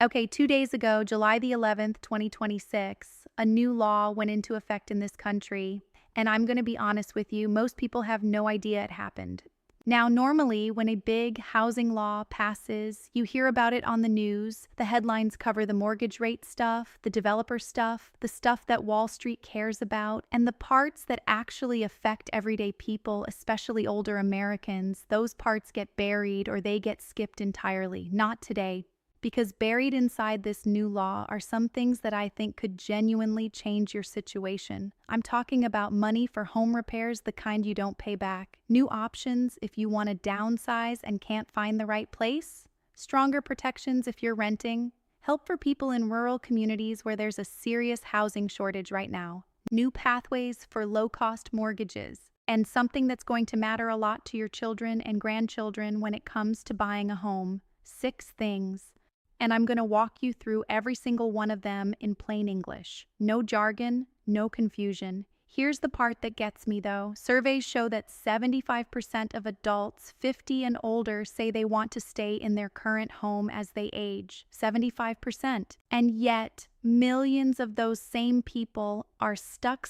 Okay, 2 days ago, July the 11th, 2026, a new law went into effect in this country. And I'm going to be honest with you, most people have no idea it happened. Now, normally, when a big housing law passes, you hear about it on the news. The headlines cover the mortgage rate stuff, the developer stuff, the stuff that Wall Street cares about, and the parts that actually affect everyday people, especially older Americans. Those parts get buried or they get skipped entirely. Not today. Because buried inside this new law are some things that I think could genuinely change your situation. I'm talking about money for home repairs, the kind you don't pay back, new options if you want to downsize and can't find the right place, stronger protections if you're renting, help for people in rural communities where there's a serious housing shortage right now, new pathways for low-cost mortgages, and something that's going to matter a lot to your children and grandchildren when it comes to buying a home. 6 things. And I'm going to walk you through every single one of them in plain English. No jargon, no confusion. Here's the part that gets me though. Surveys show that 75% of adults 50 and older say they want to stay in their current home as they age. 75%. And yet, millions of those same people are stuck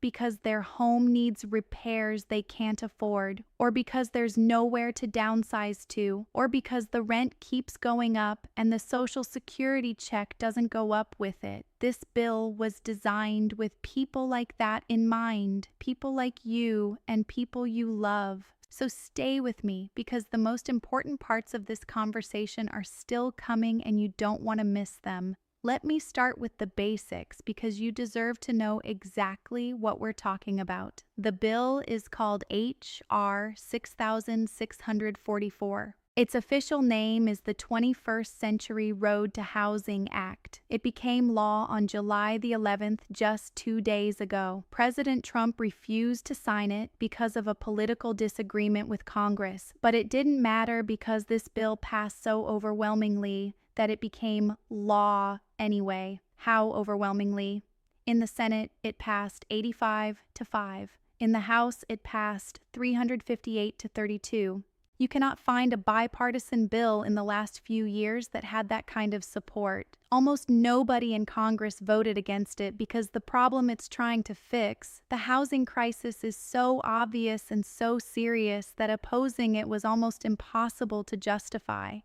because their home needs repairs they can't afford, or because there's nowhere to downsize to, or because the rent keeps going up and the Social Security check doesn't go up with it. This bill was designed with people like that in mind, people like you and people you love. So stay with me because the most important parts of this conversation are still coming and you don't want to miss them. Let me start with the basics because you deserve to know exactly what we're talking about. The bill is called H.R. 6644. Its official name is the 21st Century Road to Housing Act. It became law on July the 11th, just 2 days ago. President Trump refused to sign it because of a political disagreement with Congress, but it didn't matter because this bill passed so overwhelmingly that it became law anyway. How overwhelmingly? In the Senate, it passed 85-5. In the House, it passed 358-32. You cannot find a bipartisan bill in the last few years that had that kind of support. Almost nobody in Congress voted against it because the problem it's trying to fix, the housing crisis, is so obvious and so serious that opposing it was almost impossible to justify.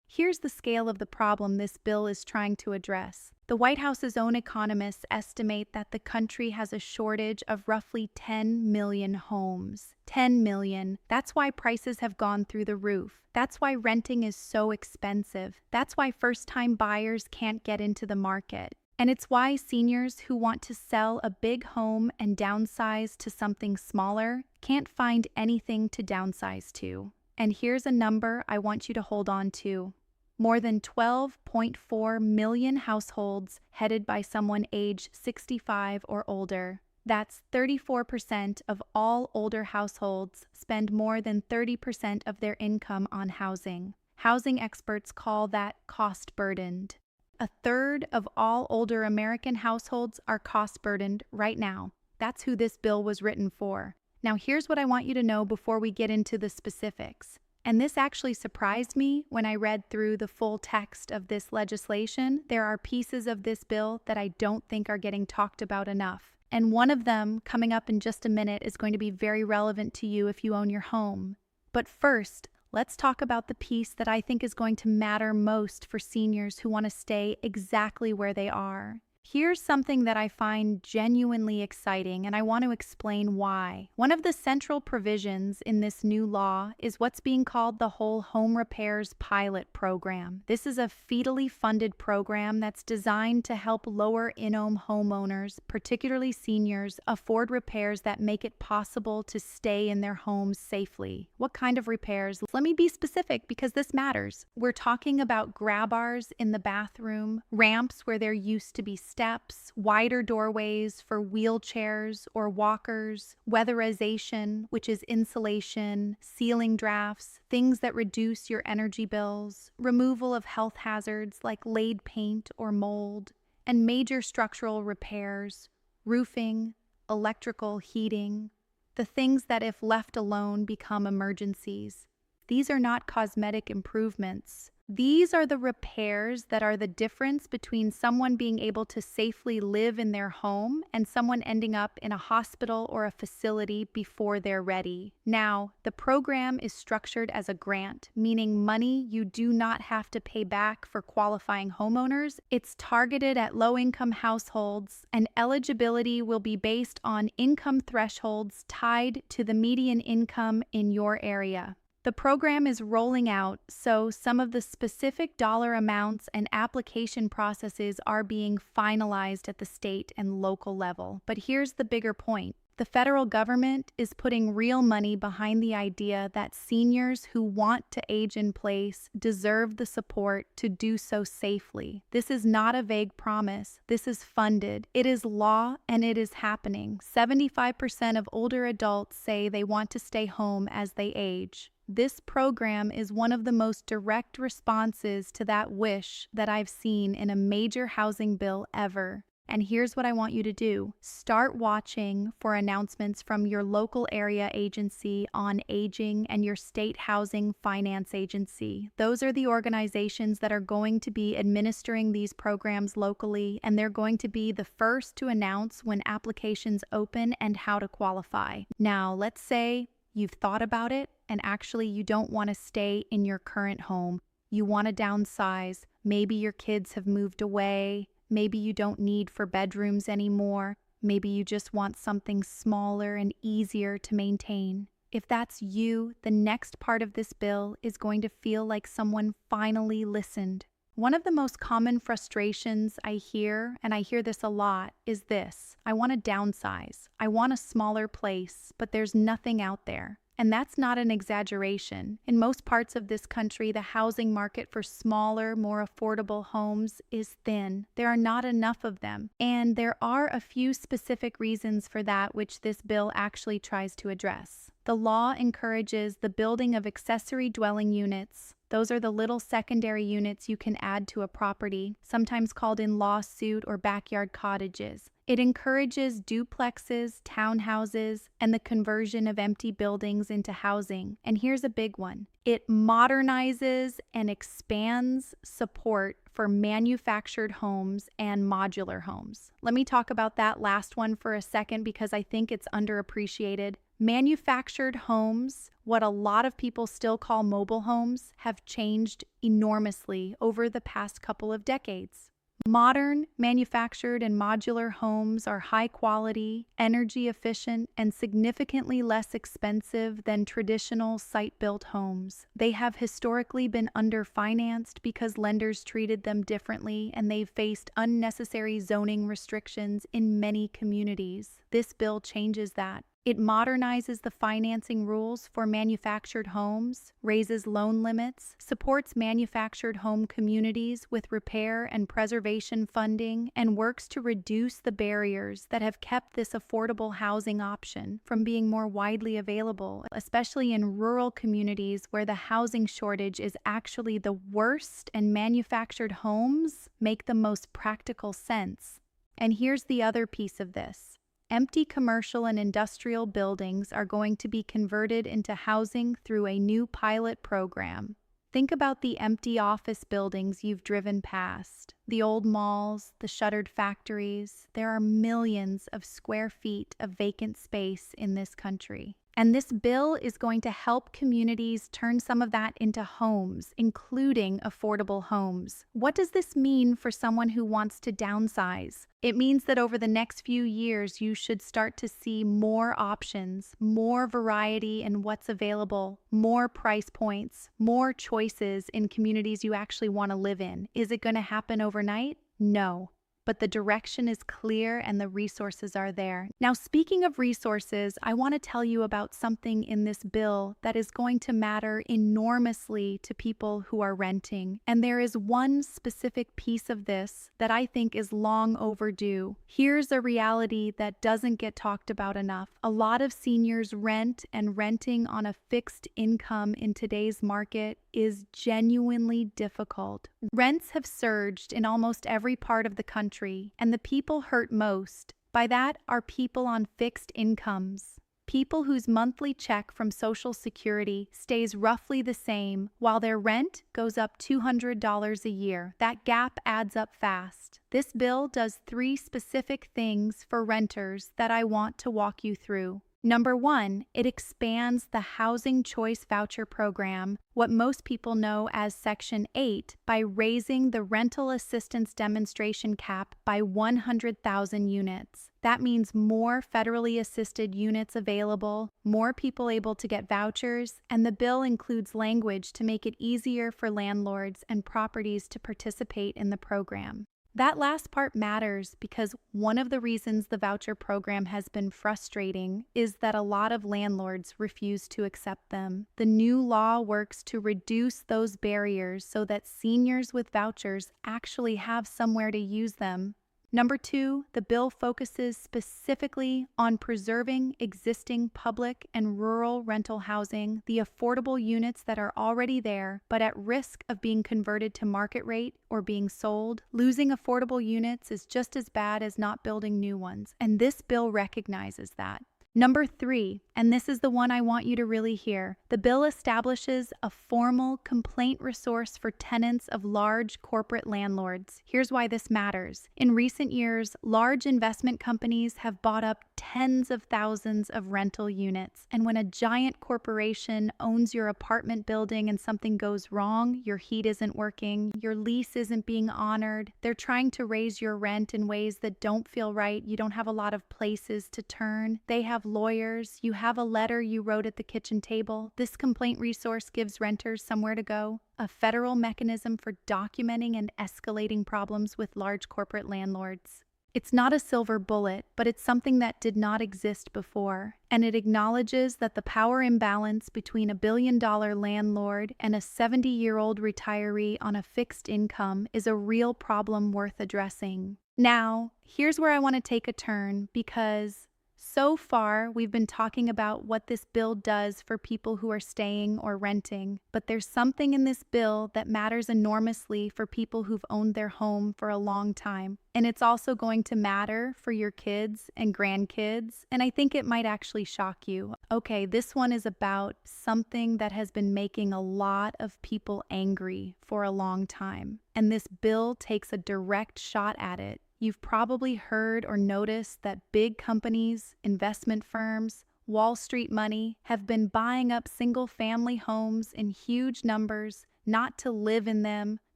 Here's the scale of the problem this bill is trying to address. The White House's own economists estimate that the country has a shortage of roughly 10 million homes. 10 million. That's why prices have gone through the roof. That's why renting is so expensive. That's why first-time buyers can't get into the market. And it's why seniors who want to sell a big home and downsize to something smaller can't find anything to downsize to. And here's a number I want you to hold on to. More than 12.4 million households headed by someone age 65 or older. That's 34% of all older households spend more than 30% of their income on housing. Housing experts call that cost-burdened. A third of all older American households are cost-burdened right now. That's who this bill was written for. Now, here's what I want you to know before we get into the specifics. And this actually surprised me when I read through the full text of this legislation. There are pieces of this bill that I don't think are getting talked about enough. And one of them, coming up in just a minute, is going to be very relevant to you if you own your home. But first, let's talk about the piece that I think is going to matter most for seniors who want to stay exactly where they are. Here's something that I find genuinely exciting, and I want to explain why. One of the central provisions in this new law is what's being called the Whole Home Repairs Pilot Program. This is a federally funded program that's designed to help lower-income homeowners, particularly seniors, afford repairs that make it possible to stay in their homes safely. What kind of repairs? Let me be specific because this matters. We're talking about grab bars in the bathroom, ramps where there used to be steps, wider doorways for wheelchairs or walkers, weatherization, which is insulation, ceiling drafts, things that reduce your energy bills, removal of health hazards like laid paint or mold, and major structural repairs, roofing, electrical heating, the things that if left alone become emergencies. These are not cosmetic improvements. These are the repairs that are the difference between someone being able to safely live in their home and someone ending up in a hospital or a facility before they're ready. Now, the program is structured as a grant, meaning money you do not have to pay back for qualifying homeowners. It's targeted at low-income households, and eligibility will be based on income thresholds tied to the median income in your area. The program is rolling out, so some of the specific dollar amounts and application processes are being finalized at the state and local level. But here's the bigger point. The federal government is putting real money behind the idea that seniors who want to age in place deserve the support to do so safely. This is not a vague promise. This is funded. It is law, and it is happening. 75% of older adults say they want to stay home as they age. This program is one of the most direct responses to that wish that I've seen in a major housing bill ever. And here's what I want you to do. Start watching for announcements from your local area agency on aging and your state housing finance agency. Those are the organizations that are going to be administering these programs locally, and they're going to be the first to announce when applications open and how to qualify. Now, let's say you've thought about it and actually you don't want to stay in your current home. You want to downsize. Maybe your kids have moved away. Maybe you don't need 4 bedrooms anymore. Maybe you just want something smaller and easier to maintain. If that's you, the next part of this bill is going to feel like someone finally listened. One of the most common frustrations I hear, and I hear this a lot, is this. I want to downsize. I want a smaller place, but there's nothing out there. And that's not an exaggeration. In most parts of this country, the housing market for smaller, more affordable homes is thin. There are not enough of them. And there are a few specific reasons for that which this bill actually tries to address. The law encourages the building of accessory dwelling units. Those are the little secondary units you can add to a property, sometimes called in-law suite or backyard cottages. It encourages duplexes, townhouses, and the conversion of empty buildings into housing. And here's a big one. It modernizes and expands support for manufactured homes and modular homes. Let me talk about that last one for a second because I think it's underappreciated. Manufactured homes, what a lot of people still call mobile homes, have changed enormously over the past couple of decades. Modern, manufactured, and modular homes are high quality, energy efficient, and significantly less expensive than traditional site-built homes. They have historically been underfinanced because lenders treated them differently, and they've faced unnecessary zoning restrictions in many communities. This bill changes that. It modernizes the financing rules for manufactured homes, raises loan limits, supports manufactured home communities with repair and preservation funding, and works to reduce the barriers that have kept this affordable housing option from being more widely available, especially in rural communities where the housing shortage is actually the worst and manufactured homes make the most practical sense. And here's the other piece of this. Empty commercial and industrial buildings are going to be converted into housing through a new pilot program. Think about the empty office buildings you've driven past, the old malls, the shuttered factories. There are millions of square feet of vacant space in this country. And this bill is going to help communities turn some of that into homes, including affordable homes. What does this mean for someone who wants to downsize? It means that over the next few years, you should start to see more options, more variety in what's available, more price points, more choices in communities you actually want to live in. Is it going to happen overnight? No. But the direction is clear and the resources are there. Now, speaking of resources, I want to tell you about something in this bill that is going to matter enormously to people who are renting. And there is one specific piece of this that I think is long overdue. Here's a reality that doesn't get talked about enough. A lot of seniors rent, and renting on a fixed income in today's market is genuinely difficult. Rents have surged in almost every part of the country, and the people hurt most by that are people on fixed incomes. People whose monthly check from Social Security stays roughly the same while their rent goes up $200 a year. That gap adds up fast. This bill does 3 specific things for renters that I want to walk you through. Number 1, it expands the Housing Choice Voucher Program, what most people know as Section 8, by raising the rental assistance demonstration cap by 100,000 units. That means more federally assisted units available, more people able to get vouchers, and the bill includes language to make it easier for landlords and properties to participate in the program. That last part matters because one of the reasons the voucher program has been frustrating is that a lot of landlords refuse to accept them. The new law works to reduce those barriers so that seniors with vouchers actually have somewhere to use them. Number 2, the bill focuses specifically on preserving existing public and rural rental housing, the affordable units that are already there, but at risk of being converted to market rate or being sold. Losing affordable units is just as bad as not building new ones, and this bill recognizes that. Number 3, and this is the one I want you to really hear, the bill establishes a formal complaint resource for tenants of large corporate landlords. Here's why this matters. In recent years, large investment companies have bought up tens of thousands of rental units, and when a giant corporation owns your apartment building and something goes wrong, your heat isn't working, your lease isn't being honored, they're trying to raise your rent in ways that don't feel right, you don't have a lot of places to turn, they have lawyers, you have a letter you wrote at the kitchen table. This complaint resource gives renters somewhere to go, a federal mechanism for documenting and escalating problems with large corporate landlords. It's not a silver bullet, but it's something that did not exist before, and it acknowledges that the power imbalance between a billion-dollar landlord and a 70-year-old retiree on a fixed income is a real problem worth addressing. Now, here's where I want to take a turn because so far, we've been talking about what this bill does for people who are staying or renting, but there's something in this bill that matters enormously for people who've owned their home for a long time. And it's also going to matter for your kids and grandkids, and I think it might actually shock you. Okay, this one is about something that has been making a lot of people angry for a long time, and this bill takes a direct shot at it. You've probably heard or noticed that big companies, investment firms, Wall Street money have been buying up single-family homes in huge numbers, not to live in them,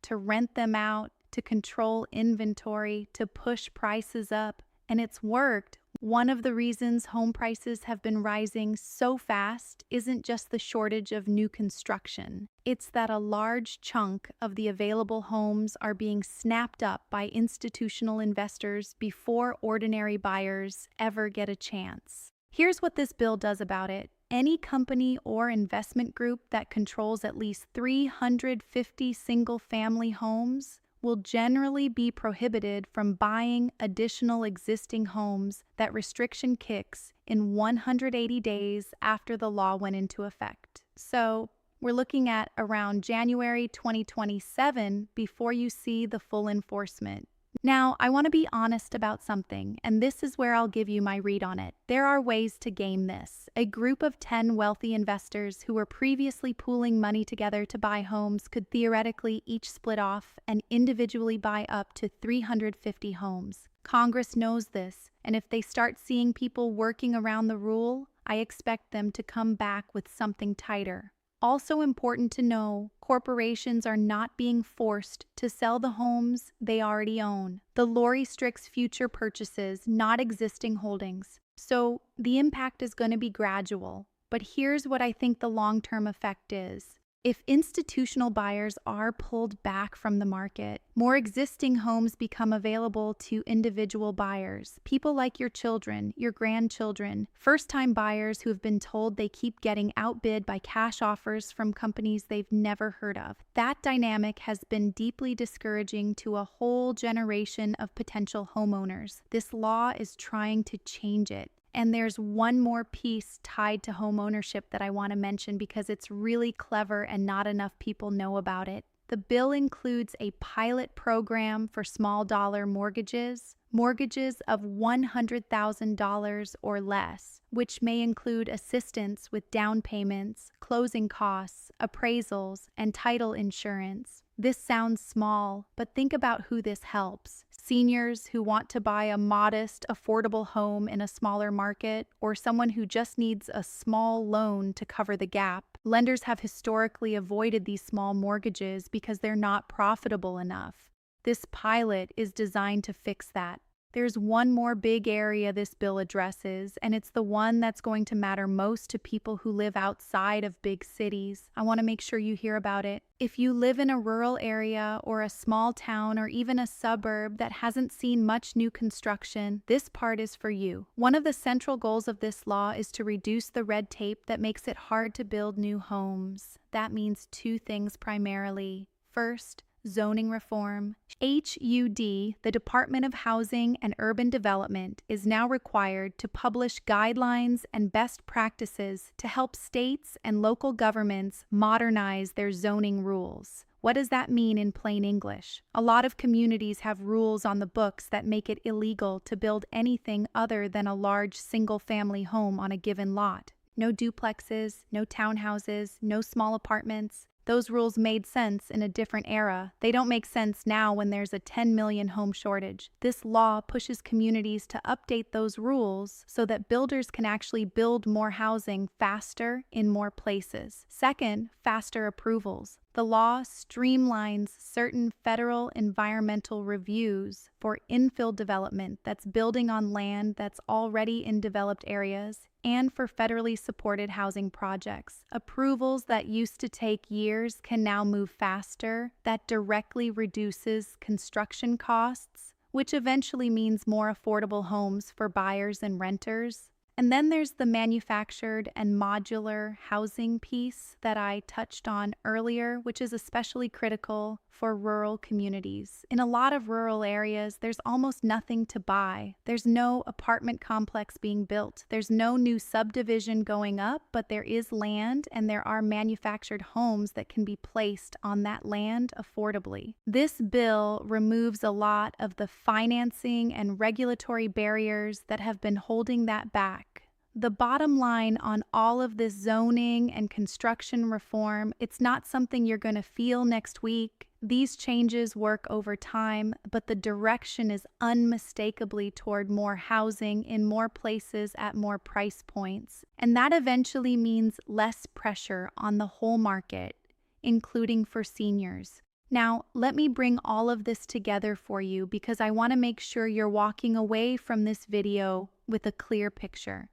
to rent them out, to control inventory, to push prices up, and it's worked. One of the reasons home prices have been rising so fast isn't just the shortage of new construction. It's that a large chunk of the available homes are being snapped up by institutional investors before ordinary buyers ever get a chance. Here's what this bill does about it. Any company or investment group that controls at least 350 single-family homes will generally be prohibited from buying additional existing homes. That restriction kicks in 180 days after the law went into effect. So we're looking at around January 2027 before you see the full enforcement. Now, I want to be honest about something, and this is where I'll give you my read on it. There are ways to game this. A group of 10 wealthy investors who were previously pooling money together to buy homes could theoretically each split off and individually buy up to 350 homes. Congress knows this, and if they start seeing people working around the rule, I expect them to come back with something tighter. Also important to know, corporations are not being forced to sell the homes they already own. The law restricts future purchases, not existing holdings. So the impact is going to be gradual. But here's what I think the long-term effect is. If institutional buyers are pulled back from the market, more existing homes become available to individual buyers, people like your children, your grandchildren, first-time buyers who have been told they keep getting outbid by cash offers from companies they've never heard of. That dynamic has been deeply discouraging to a whole generation of potential homeowners. This law is trying to change it. And there's one more piece tied to home ownership that I want to mention because it's really clever and not enough people know about it. The bill includes a pilot program for small dollar mortgages. Mortgages of $100,000 or less, which may include assistance with down payments, closing costs, appraisals, and title insurance. This sounds small, but think about who this helps. Seniors who want to buy a modest, affordable home in a smaller market, or someone who just needs a small loan to cover the gap. Lenders have historically avoided these small mortgages because they're not profitable enough. This pilot is designed to fix that. There's one more big area this bill addresses, and it's the one that's going to matter most to people who live outside of big cities. I want to make sure you hear about it. If you live in a rural area or a small town or even a suburb that hasn't seen much new construction, this part is for you. One of the central goals of this law is to reduce the red tape that makes it hard to build new homes. That means two things primarily. First, zoning reform. HUD, the Department of Housing and Urban Development, is now required to publish guidelines and best practices to help states and local governments modernize their zoning rules. What does that mean in plain English? A lot of communities have rules on the books that make it illegal to build anything other than a large single-family home on a given lot. No duplexes, no townhouses, no small apartments. Those rules made sense in a different era. They don't make sense now when there's a 10 million home shortage. This law pushes communities to update those rules so that builders can actually build more housing faster in more places. Second, faster approvals. The law streamlines certain federal environmental reviews for infill development that's building on land that's already in developed areas, and for federally supported housing projects. Approvals that used to take years can now move faster. That directly reduces construction costs, which eventually means more affordable homes for buyers and renters. And then there's the manufactured and modular housing piece that I touched on earlier, which is especially critical for rural communities. In a lot of rural areas, there's almost nothing to buy. There's no apartment complex being built. There's no new subdivision going up, but there is land and there are manufactured homes that can be placed on that land affordably. This bill removes a lot of the financing and regulatory barriers that have been holding that back. The bottom line on all of this zoning and construction reform, it's not something you're going to feel next week. These changes work over time, but the direction is unmistakably toward more housing in more places at more price points. And that eventually means less pressure on the whole market, including for seniors. Now, let me bring all of this together for you because I want to make sure you're walking away from this video with a clear picture.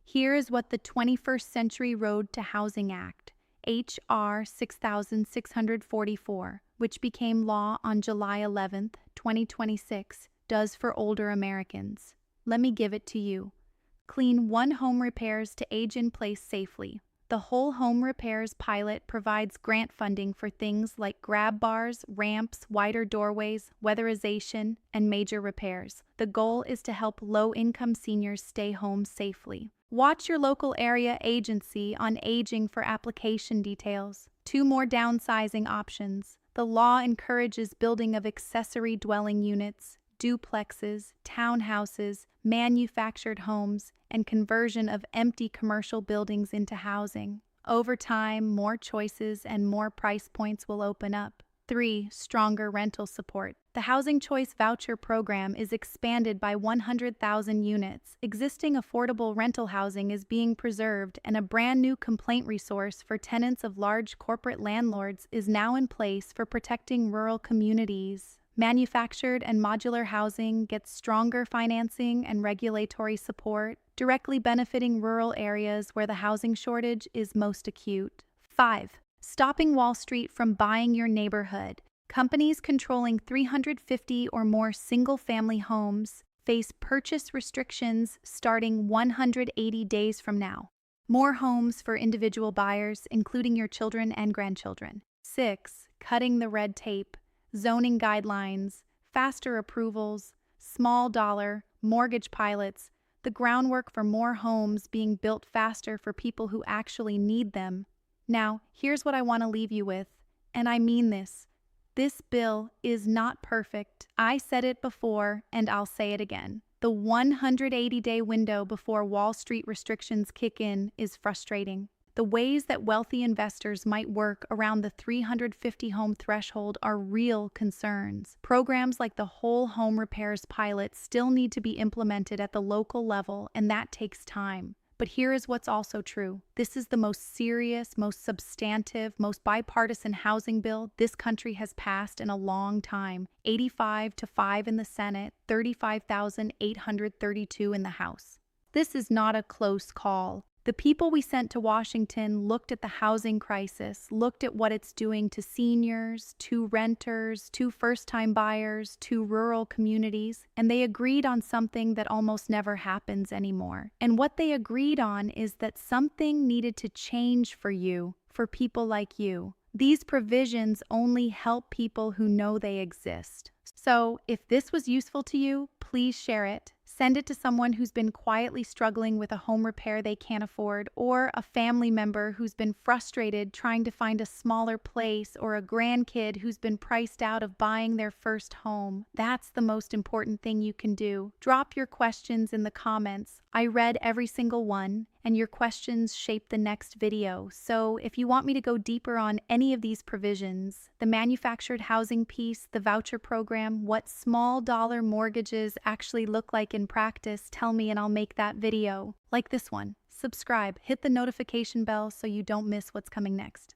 Here is what the 21st Century Road to Housing Act, H.R. 6644, which became law on July 11, 2026, does for older Americans. Let me give it to you. Clean one home repairs to age in place safely. The Whole Home Repairs pilot provides grant funding for things like grab bars, ramps, wider doorways, weatherization, and major repairs. The goal is to help low-income seniors stay home safely. Watch your local area agency on aging for application details. 2 more downsizing options. The law encourages building of accessory dwelling units, duplexes, townhouses, manufactured homes, and conversion of empty commercial buildings into housing. Over time, more choices and more price points will open up. 3. Stronger rental support. The Housing Choice Voucher Program is expanded by 100,000 units. Existing affordable rental housing is being preserved, and a brand new complaint resource for tenants of large corporate landlords is now in place for protecting rural communities. Manufactured and modular housing gets stronger financing and regulatory support, directly benefiting rural areas where the housing shortage is most acute. 5. Stopping Wall Street from buying your neighborhood. Companies controlling 350 or more single-family homes face purchase restrictions starting 180 days from now. More homes for individual buyers, including your children and grandchildren. 6. Cutting the red tape. Zoning guidelines, faster approvals, small dollar, mortgage pilots, the groundwork for more homes being built faster for people who actually need them. Now, here's what I want to leave you with, and I mean this. This bill is not perfect. I said it before, and I'll say it again. The 180-day window before Wall Street restrictions kick in is frustrating. The ways that wealthy investors might work around the 350 home threshold are real concerns. Programs like the Whole Home Repairs pilot still need to be implemented at the local level, and that takes time. But here is what's also true. This is the most serious, most substantive, most bipartisan housing bill this country has passed in a long time. 85 to 5 in the Senate, 35,832 in the House. This is not a close call. The people we sent to Washington looked at the housing crisis, looked at what it's doing to seniors, to renters, to first-time buyers, to rural communities, and they agreed on something that almost never happens anymore. And what they agreed on is that something needed to change for you, for people like you. These provisions only help people who know they exist. So, if this was useful to you, please share it. Send it to someone who's been quietly struggling with a home repair they can't afford, or a family member who's been frustrated trying to find a smaller place, or a grandkid who's been priced out of buying their first home. That's the most important thing you can do. Drop your questions in the comments. I read every single one, and your questions shape the next video. So if you want me to go deeper on any of these provisions, the manufactured housing piece, the voucher program, what small dollar mortgages actually look like in practice, tell me and I'll make that video. Like this one. Subscribe, hit the notification bell so you don't miss what's coming next.